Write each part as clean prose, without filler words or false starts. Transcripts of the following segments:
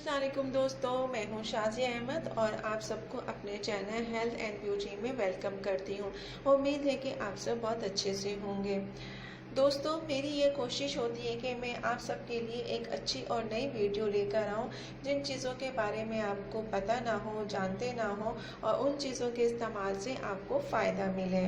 अस्सलाम वालेकुम दोस्तों, मैं हूं शाज़िया अहमद और आप सबको अपने चैनल हेल्थ एंड ब्यूटी में वेलकम करती हूं। उम्मीद है कि आप सब बहुत अच्छे से होंगे। दोस्तों, मेरी ये कोशिश होती है कि मैं आप सबके लिए एक अच्छी और नई वीडियो लेकर आऊं, जिन चीज़ों के बारे में आपको पता ना हो, जानते ना हो, और उन चीज़ों के इस्तेमाल से आपको फ़ायदा मिले।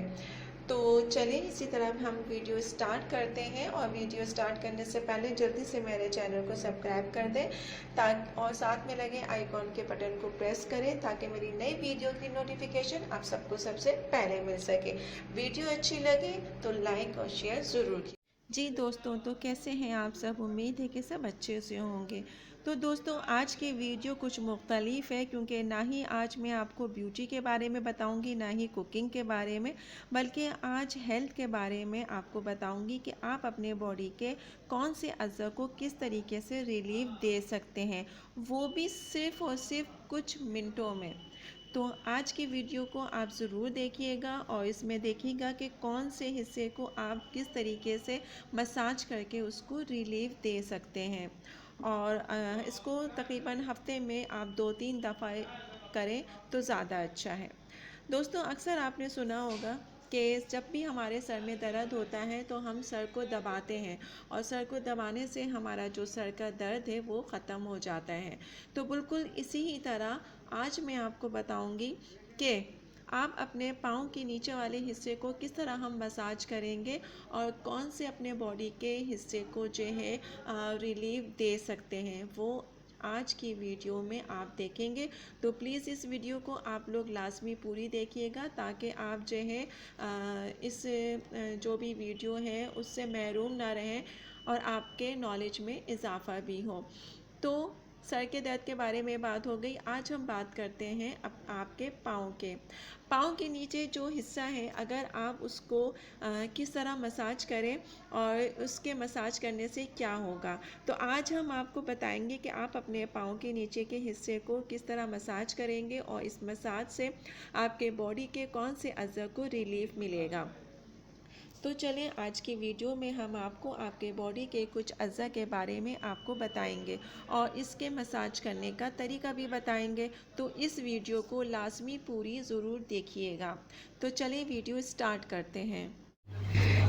तो चलिए इसी तरह हम वीडियो स्टार्ट करते हैं, और वीडियो स्टार्ट करने से पहले जल्दी से मेरे चैनल को सब्सक्राइब कर दें ताकि और साथ में लगे आइकॉन के बटन को प्रेस करें ताकि मेरी नई वीडियो की नोटिफिकेशन आप सबको सबसे पहले मिल सके। वीडियो अच्छी लगे तो लाइक और शेयर ज़रूर कीजिए। जी दोस्तों, तो कैसे हैं आप सब? उम्मीद है कि सब अच्छे से होंगे। तो दोस्तों, आज की वीडियो कुछ मुख्तलिफ है, क्योंकि ना ही आज मैं आपको ब्यूटी के बारे में बताऊंगी, ना ही कुकिंग के बारे में, बल्कि आज हेल्थ के बारे में आपको बताऊंगी कि आप अपने बॉडी के कौन से अज़ा को किस तरीके से रिलीफ दे सकते हैं, वो भी सिर्फ़ और सिर्फ कुछ मिनटों में। तो आज की वीडियो को आप ज़रूर देखिएगा और इसमें देखिएगा कि कौन से हिस्से को आप किस तरीके से मसाज करके उसको रिलीफ दे सकते हैं। और इसको तकरीबन हफ्ते में आप 2-3 दफ़ा करें तो ज़्यादा अच्छा है। दोस्तों, अक्सर आपने सुना होगा कि जब भी हमारे सर में दर्द होता है तो हम सर को दबाते हैं, और सर को दबाने से हमारा जो सर का दर्द है वो ख़त्म हो जाता है। तो बिल्कुल इसी ही तरह आज मैं आपको बताऊंगी कि आप अपने पाँव के नीचे वाले हिस्से को किस तरह हम मसाज करेंगे और कौन से अपने बॉडी के हिस्से को जो है रिलीफ दे सकते हैं, वो आज की वीडियो में आप देखेंगे। तो प्लीज़ इस वीडियो को आप लोग लाजमी पूरी देखिएगा ताकि आप जो है इस जो भी वीडियो है उससे महरूम ना रहें और आपके नॉलेज में इजाफ़ा भी हो। तो सर के दर्द के बारे में बात हो गई। आज हम बात करते हैं अब आपके पाँव के नीचे जो हिस्सा है, अगर आप उसको किस तरह मसाज करें और उसके मसाज करने से क्या होगा। तो आज हम आपको बताएंगे कि आप अपने पाँव के नीचे के हिस्से को किस तरह मसाज करेंगे और इस मसाज से आपके बॉडी के कौन से अज़ा को रिलीफ मिलेगा। तो चलें, आज की वीडियो में हम आपको आपके बॉडी के कुछ अज़ा के बारे में आपको बताएंगे और इसके मसाज करने का तरीका भी बताएंगे। तो इस वीडियो को लाजमी पूरी ज़रूर देखिएगा। तो चलें वीडियो स्टार्ट करते हैं।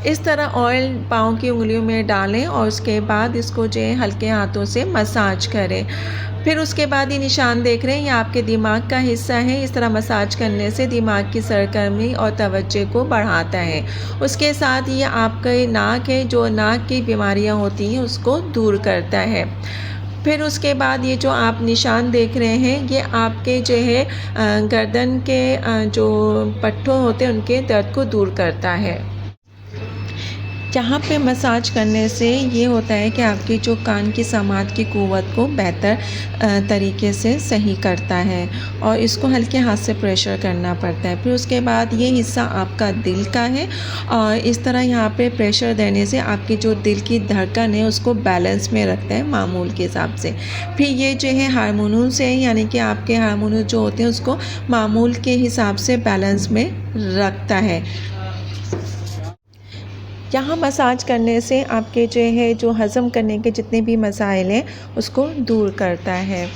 इस तरह ऑयल पाँव की उंगलियों में डालें और उसके बाद इसको जो है हल्के हाथों से मसाज करें। फिर उसके बाद ये निशान देख रहे हैं, ये आपके दिमाग का हिस्सा है। इस तरह मसाज करने से दिमाग की सरगर्मी और तवज्जो को बढ़ाता है। उसके साथ ये आपका नाक है, जो नाक की बीमारियां होती हैं उसको दूर करता है। फिर उसके बाद ये जो आप निशान देख रहे हैं, ये आपके जो है गर्दन के जो पट्टों होते हैं उनके दर्द को दूर करता है। यहाँ पे मसाज करने से ये होता है कि आपकी जो कान की समात की क़ुव्वत को बेहतर तरीके से सही करता है, और इसको हल्के हाथ से प्रेशर करना पड़ता है। फिर उसके बाद ये हिस्सा आपका दिल का है, और इस तरह यहाँ पे प्रेशर देने से आपकी जो दिल की धड़कन है उसको बैलेंस में रखता है मामूल के हिसाब से। फिर ये जो है हार्मोन्स है, यानी कि आपके हार्मोन्स जो होते हैं उसको मामूल के हिसाब से बैलेंस में रखता है। यहाँ मसाज करने से आपके जो है जो हज़म करने के जितने भी मसाइल हैं उसको दूर करता है।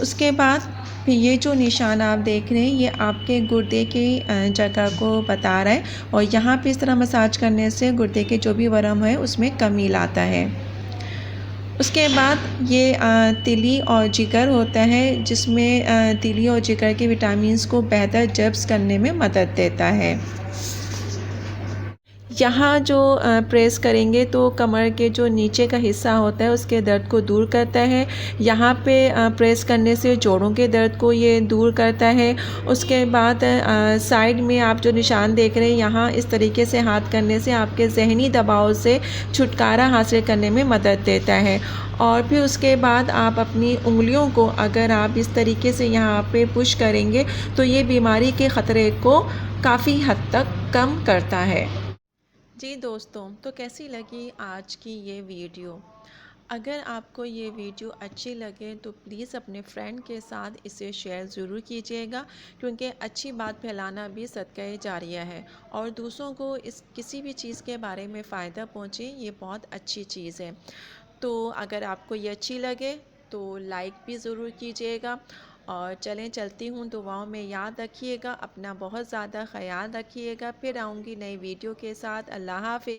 उसके बाद फिर ये जो निशान आप देख रहे हैं, ये आपके गुर्दे की जगह को बता रहा है, और यहाँ पे इस तरह मसाज करने से गुर्दे के जो भी वरम है उसमें कमी लाता है। उसके बाद ये तिली और जिगर होता है, जिसमें तिली और जिगर के विटामिन्स को बेहतर जब्स करने में मदद देता है। यहाँ जो प्रेस करेंगे तो कमर के जो नीचे का हिस्सा होता है उसके दर्द को दूर करता है। यहाँ पे प्रेस करने से जोड़ों के दर्द को ये दूर करता है। उसके बाद साइड में आप जो निशान देख रहे हैं, यहाँ इस तरीके से हाथ करने से आपके ज़हनी दबाव से छुटकारा हासिल करने में मदद देता है। और फिर उसके बाद आप अपनी उंगलियों को अगर आप इस तरीके से यहाँ पे पुश करेंगे तो ये बीमारी के ख़तरे को काफ़ी हद तक कम करता है। जी दोस्तों, तो कैसी लगी आज की ये वीडियो? अगर आपको ये वीडियो अच्छी लगे तो प्लीज़ अपने फ्रेंड के साथ इसे शेयर ज़रूर कीजिएगा, क्योंकि अच्छी बात फैलाना भी सदका जारिया है, और दूसरों को इस किसी भी चीज़ के बारे में फ़ायदा पहुँचे, ये बहुत अच्छी चीज़ है। तो अगर आपको ये अच्छी लगे तो लाइक भी ज़रूर कीजिएगा। और चलें चलती हूँ, दुआओं में याद रखिएगा, अपना बहुत ज़्यादा ख़याल रखिएगा। फिर आऊँगी नई वीडियो के साथ। अल्लाह हाफ़िज़।